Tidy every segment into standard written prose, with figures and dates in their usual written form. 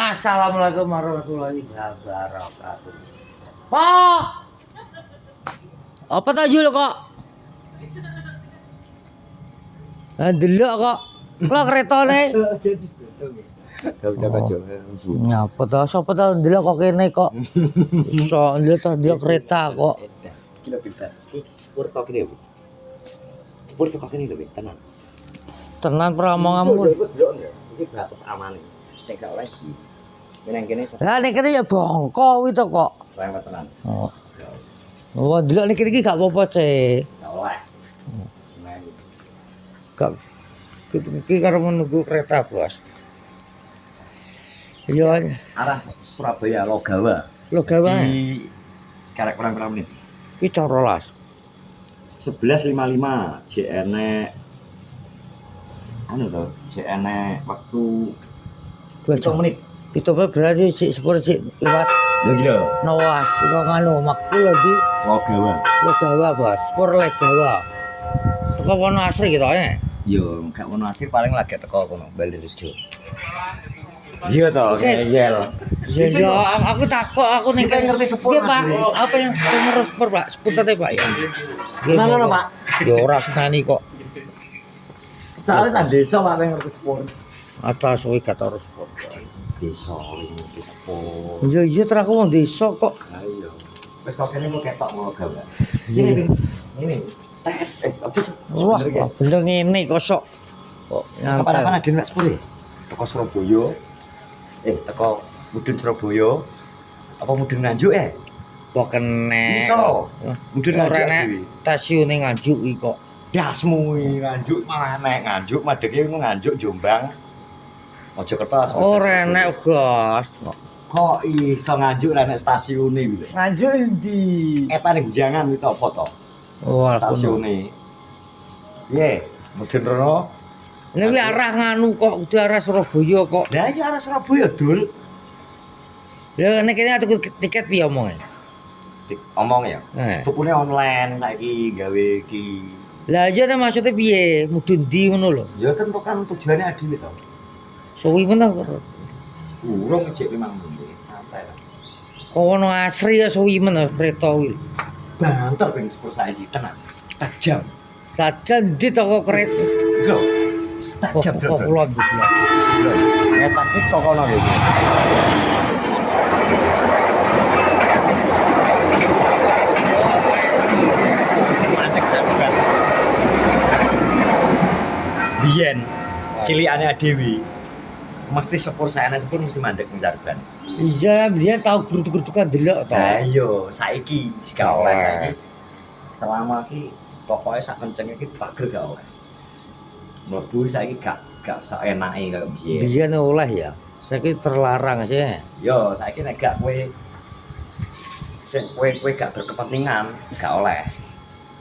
Assalamualaikum warahmatullahi wabarakatuh. Pak, apa tajul kok? Delok kok. Kok keretane? Nyapa to? Sapa to delok kok kene kok? Iso delok kereta kok. Kilo pintar. Sepur kok kene. Sepur kok kene lho, tenan. Tenan pramonganmu. Iki batas amane. Sing gak oleh iki. Meneng kene. Lah nek kene ya bongko kuwi to kok. Lewat tenan. Oh. Oh, delok nek iki gak apa-apa, Cek. Gak oleh. Semen. Gak iki karo menunggu kereta, Bos. Iya, Arah Surabaya Logawa. Logawa. Di karek kurang-kurang menit. Iki jam 12. 11.55 JN anu to, JN waktu 2 menit. Itu berarti cik sepur cik lewat Lho gila. Nawas itu nganu makku lagi Logawa. Bos, sepur Legawa. Teko kono asri gitu ya. Yo, gak ono asih paling lagi teko kono Balirejo. Iya toh, ngeyel. Ya, aku takut aku ning Kita ngerti sepur, Iya, Pak. Mas. Apa yang nomor sepur, Pak? Sepur tadi, Pak ya. Senang Pak. Ya ora senani kok. Soalnya kan desa Pak yang ngerti sepur. Atas suwi gak tau sepur. Desa ngerti sepur. Iya terus aku wong desa kok. Ayo. Wis kok kene kok ketok mau gawe. Iya. Ini. Ojo. Wah, bener ngene kok sok. Kok Kapan-kapan ada nek sepur ya? Teko Surabaya. Teko Mudun Surabaya. Apa Mudun Nganjuk kok kene. Iso. Mudun Ora Nganjuk. nek stasiun Nganjuk iki kok. Dasmu Nganjuk malah nek Nganjuk madheke Nganjuk Jombang. Mojokerto langsung. Ora nek, Bos. Kok iso Nganjuk nek stasiune iki lho. Nganjuk endi? Etane Gujangan itu apa to? Oh, Stasiune. Piye? Mudun rono. Ini kuwi arah nganu kok, udah arah Surabaya kok. Lah iya arah Surabaya, Dul. Ya nek kene tuku tiket piye omonge? Omong ya. Eh. Tukune online saiki gawe iki. Lah aja ta maksudnya piye? Mudun ndi ngono lho. Ya tentu kan tujuannya adil to. Suwi meneh. Urung cek 5 menit. Santai lah. Kok ono asri ya suwi meneh kereta kuwi. Banter ben sepur saiki tenan. Tajam. Sajan di toko kereta. Lho. Kok Tajam kok kulon iki. Lho. Ngetak iki kok ono iki. Mandek jagoan. Biyen cilikane Dewi. Mesti sepur sayane sepur mesti mandek ning jarban. Iya, dia tahu geruduk-gerudukan delok to. Lah iya, saiki gak oleh saiki. Selama iki pokoke sak kencenge iki pager gak oleh. Mlebu saiki gak saenake kaya biyen. Biyen oleh ya. Saiki terlarang sih. Yo, saiki nek gak kowe gak berkepentingan, gak oleh.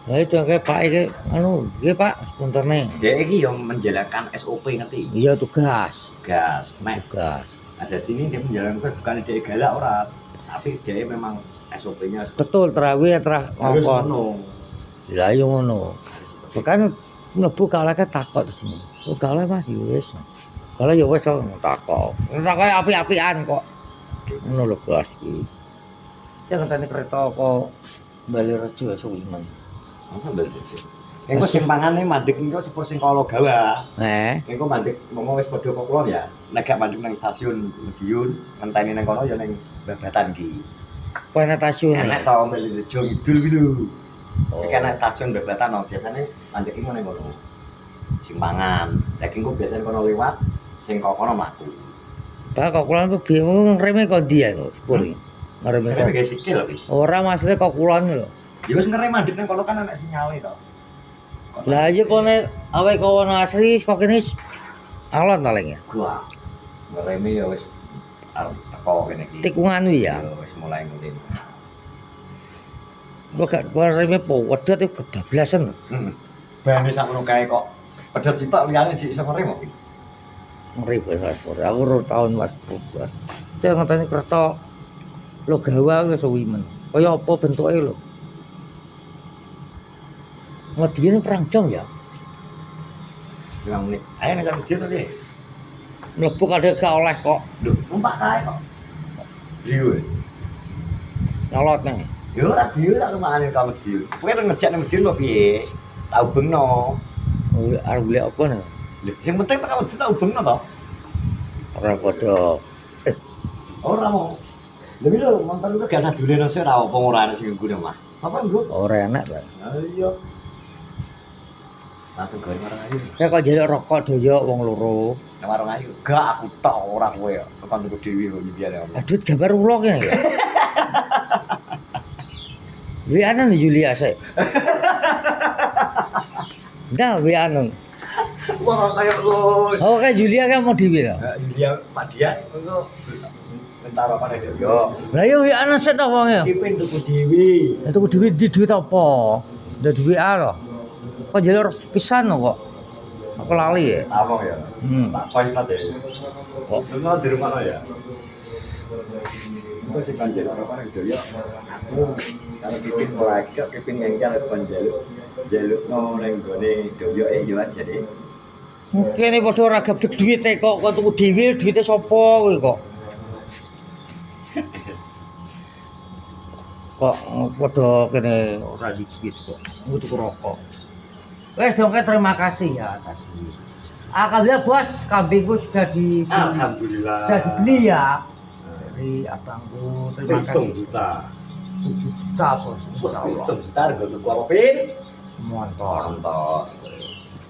Lah itu kayak Pak iki anu, nggih Pak, sepunterne. Dia iki yo menjalankan SOP ngerti. Iya tugas. Gas, nek Tugas. jadi ini dia menjalankan bukan dia galak ora, tapi dia memang SOP-nya Betul terawih terah harus ngongkon. ngono. Lah yo ngono. Makanya mlebu kalake takok di sini. Oh kalake Mas yo wis. Kalau yo wis takok. Takoke api-apian kok. Ngono lho Bos iki. Saya ngenteni kereta kok Balirejo suwi men. Masa belajar. Engko simpangane mandek engko sepur sing kala gawa. Engko mandek ngomong wis padha kok kulon ya. Nek gak mandek nang stasiun Madiun, ngenteni nang kono ya ning Babatan iki. Pene stasiun. Enek to Balirejo Kidul iki lho. Oh. Iki kan stasiun Babatan no, biasane mandek iki ning kono. Simpangan. Lagi engko biasane kono liwat, sing kok kono mlaku. Pak kok kulon ku piye ngreme kok ndi ya kok sepur iki. Ngreme Kene kok. iki sikil iki. Ora maksudnya kok kulon lho. Ya wis ngerem mandek nang kono kan ana sinyale to. Lah aja kone awake kok ono asri kok kene alon paling ya. Gua ngereme ya wis arep teko kene iki. Tikungan wi ya. Wis mulai ngene. Kok gak ngreme po wedhot itu kebablasan. Bane sakmono kae kok pedhot sitok liyane jek iso ngerem kok. Ngeri wis ora. Aku ora tahun Mas. Saya ngenteni kereta Logawa wis suwi men. Kaya apa bentuke lho. Ngediene perang jam ya. 5 menit. Ayo nek jam jam tadi. Mlebu kadhe gak oleh kok. Lho, numpak kae kok. Driyo. Nyolot nang. Yo ora driyo tak lumakane ka Medion. Kowe ora ngejak nang Medion kok piye? Tak ubengno. Arep golek apa nang? Lho, sing penting tak Medion tak ubengno to. Ora padha. Ora mau. Lha iki lho, montor itu gak sadule nang ora apa ora ana sing nggo mah. Apa nggo? Ora enak, Pak. Ha iya. Langsung gawe marang ayu. Ya kok njaluk rokok doyok wong loro. Nang warung ayu. Gak aku tok ora kowe ya. Tekan tuku dhewe kok nyediane apa. Aduh gambar ulo ya. Wianan Julia sik. Ndak wianan. Wah, kayak lu. Oh, kayak Julia kan mau dhewe ta. Dia Pak Dian engko bentar apa nek yo. Lah ya wianan sik ta wong ya. Iki ping tuku dhewe. Ya tuku duit di duit apa? Ndak duit A lho. Kok njaluk pisan kok. Aku lali ya. Apa ya? Tak voice note ya. Kok Dulu di rumah lo ya. Aku sih kan jalur apa nih yo. Aku kalau pipin mulai kok pipin ngengkel kon jaluk no neng gone doyo yo aja deh. kene padha ora gabdeg duwite kok tuku dhewe duwite sapa kowe kok. Kok padha kene ora dikit kok. Nggo tuku rokok. Wes dong terima kasih ya kasih. Alhamdulillah bos, kambingku sudah Alhamdulillah. sudah dibeli ya. Dari abangku terima kasih. 7 juta. 7 juta bos, insyaallah. 7 juta harga tuku apa pin? Montor. Nonton.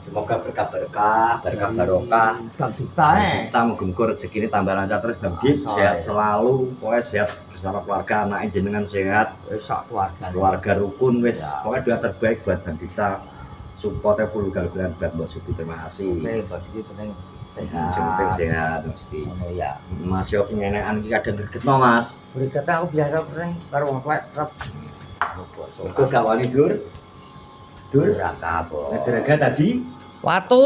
Semoga berkah berkah barokah. 7 juta Kita muga-muga rezekine tambah lancar terus Bang Dik, sehat selalu, pokoknya sehat bersama keluarga, anaknya jenengan sehat, Wis sak keluarga rukun wis. Ya. Pokoknya doa terbaik buat Bang Dita. Supportnya full gal-galan buat Mbak Suti, terima kasih. Oke, bos iki penting sehat. Yang penting sehat mesti. Ngono ya. Mas yo pengenekan iki kadang gregetno Mas. Berikutnya aku biasa penting karo wong tuwek trep. Kok gak wani dur? Dur. Ora kabeh. Ngejeraga tadi. Watu.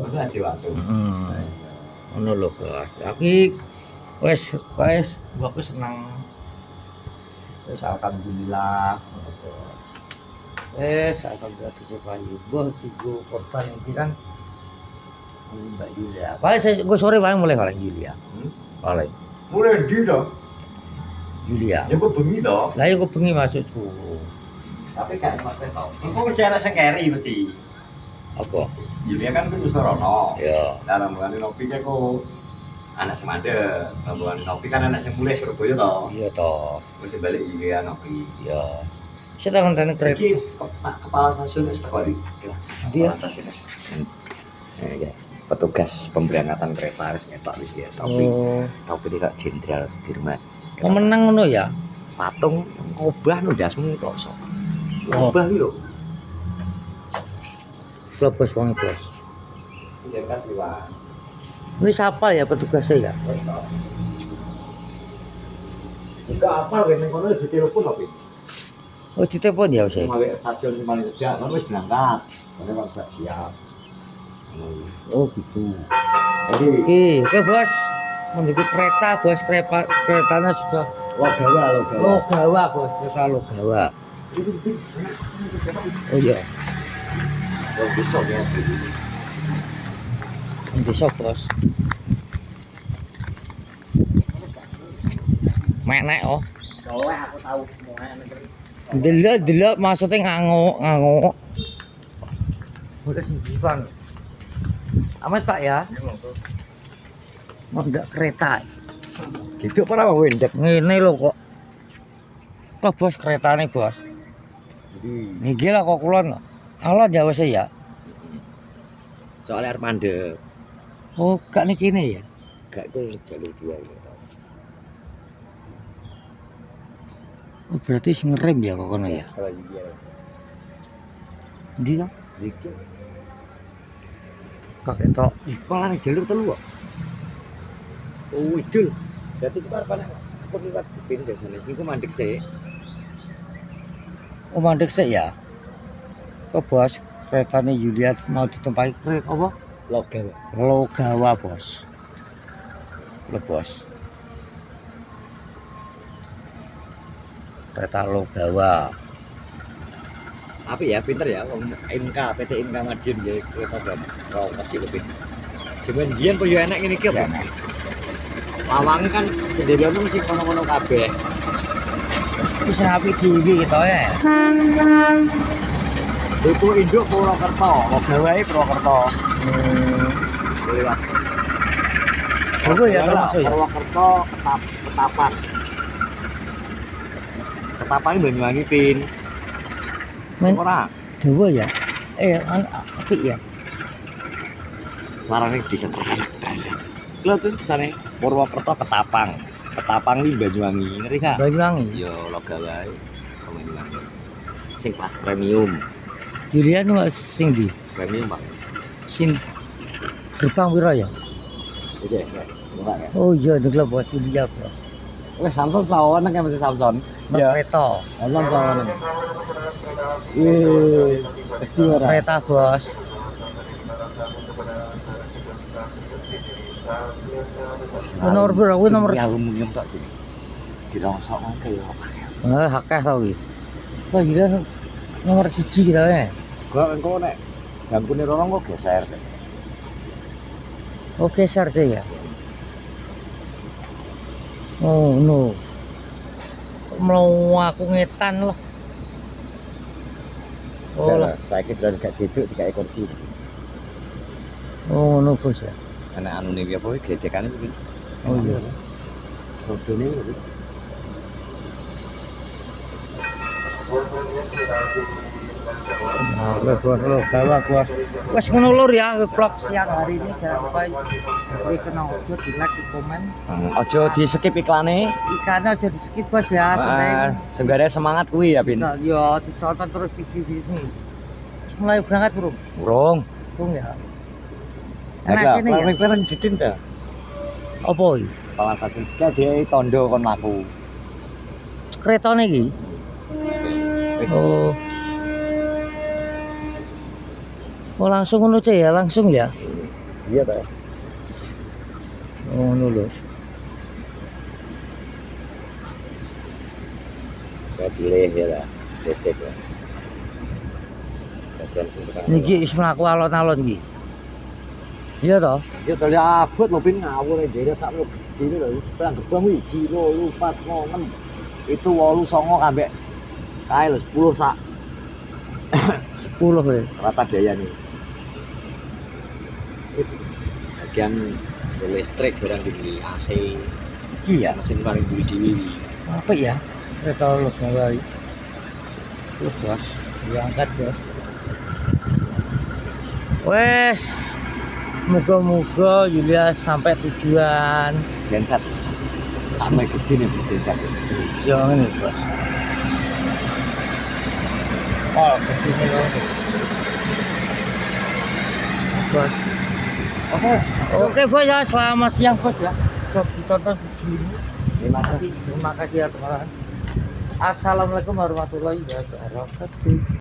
Masa ade waktu. Ngono lho, Bos. Aki wis aku seneng. Wis alhamdulillah. Alhamdulillah disepayu. Mbah tigo korban iki kan Mbak Julia. Paling gue sore paling mulai paling Julia. Paling Mulai ndi to? Julia. Ya kok bengi to. Lah ya gue bengi maksudku. Tapi gak enak to. Engko mesti ana sing keri mesti. Apa? Julia kan kudu sorono. Ya. Dalam bulan Nopi kok anak semade, bulan Nopi kan anak sing mulai Surabaya to. Iya toh. Mesti balik Julia Nopi. Ya. Saya tak ngenteni kereta. Iki kepala stasiun wis teko di. Dia Stasiun. Ya. Petugas pemberangkatan kereta harus ngetok iki ya. Topi tidak jenderal Sudirman. Oh, menang ngono ya. Patung ngobah no dasmu itu sok. Oh. Ngobah iki lho. Bos wong bos. Jelas liwat. Ini siapa ya petugasnya ya? Enggak apa ning kono ditelepon opo? Oh ditelepon ya saya. Mulai stasiun sing paling cedhak kan wis berangkat. Karena Pak sudah siap. Oh gitu. Jadi Oke bos. Menunggu kereta bos, keretanya sudah Logawa bos, kereta Logawa. Oh iya. Oh besok ya. Besok bos. Mek oh. Soalnya aku tahu Delok maksudnya nganguk. Udah simpan. Amat Pak ya. Mau enggak kereta. gitu para wendek. Ngene lho kok. Kok bos keretane bos. Jadi Niki lah kok kulon. Allah Jawa saya. soalnya arep mandek. Oh, gak niki ne ya. Gak itu jalur dua ya. Oh, berarti sing ngerem ya kok kono ya. Kalau dia Ndi to? dikit. Kok ketok. Malah jalur telu kok. Oh, idul. Berarti kita arep ana seperti liwat Bupin biasanya. Iku mandek sih. Oh, mandek sik ya. Kok bos keretane Juliet mau ditempati kereta apa? Logawa. Logawa bos. Lho bos. Kereta Logawa. Apa ya pinter ya wong MK PT Inka Madiun ya kereta ban. Ro masih lebih. Cuman biyen kok yo enak ngene iki apa? Lawang kan jendela itu mesti kono-kono kabeh. Bisa api dhewe gitu ya. Itu induk Purwokerto, Logawae Purwokerto. Lewat. Itu ya termasuk ya. Purwokerto Ketapang. Ketapang Banyuwangi pin. Men Ora, dewa ya. Apik ya. suarane disetrek. Lho tuh sana Purwokerto Ketapang. Ketapang di Banyuwangi, ngerti gak? Banyuwangi. Yo Logawae Banyuwangi. Sing kelas premium. Julian wis sing di Premium, Pak. sin gerbang piro ya? Oke, murah ya. Oh iya nek bos Julia bos. Wes Samson sawan kan masih Samson. Kereta. Samson sawan. Wih, Kereta bos. Nomor piro? Kuwi nomor aluminium tok iki. Dirosok mangke yo. akeh to iki. Wah gila nomor 1 gitu ya. Kok engko nek gampune rorong kok geser. Oke geser sih ya. Oh no. Mau aku ngetan loh. Oh lah, saiki sudah gak duduk dikai kursi. oh no bos ya. Anak anu iki apa gledekane iki. Oh iya. Rodone iki. Nah, bos lo bawa bos. Wes ngono lur ya vlog siang hari ini jangan lupa beri kenal ojo di like di komen. Ojo di skip iklane. Ikannya aja di skip bos ya. Senggare semangat kuwi ya, Bin. Ya ditonton terus video ini. Terus mulai berangkat bro. Urung. Tung ya. Enak Enak sini ya. Bareng didin ta. Apa iki? Salah satu dia tondo kon laku. Keretane iki. Oh. Oh langsung ngono Cek, ya, langsung ya. Iya ta. Oh ngono lho. Saya pilih ya lah. Dedek ya. Niki wis mlaku alon-alon iki. Iya toh? Ya tali abot lho Bin ngawur ae dhewe sak lho gede lho. Perang gebang kuwi 1 2 4 5 6. Itu 8 9 ambek kae lho 10 sak. 10 ya. Rata daya nih. Bagian listrik barang dibeli AC. Iya. Mesin paling beli dewi. Apa ya? Kereta lo gawe. Terus bos, diangkat bos. Wes, moga-moga Julia sampai tujuan. Genset. Sampai gede nih genset. Jangan nih bos. Oh, bos ini loh. Bos. Oke bos ya, selamat siang bos ya. Sudah ditonton video ini. Terima kasih ya teman-teman. Assalamualaikum warahmatullahi wabarakatuh.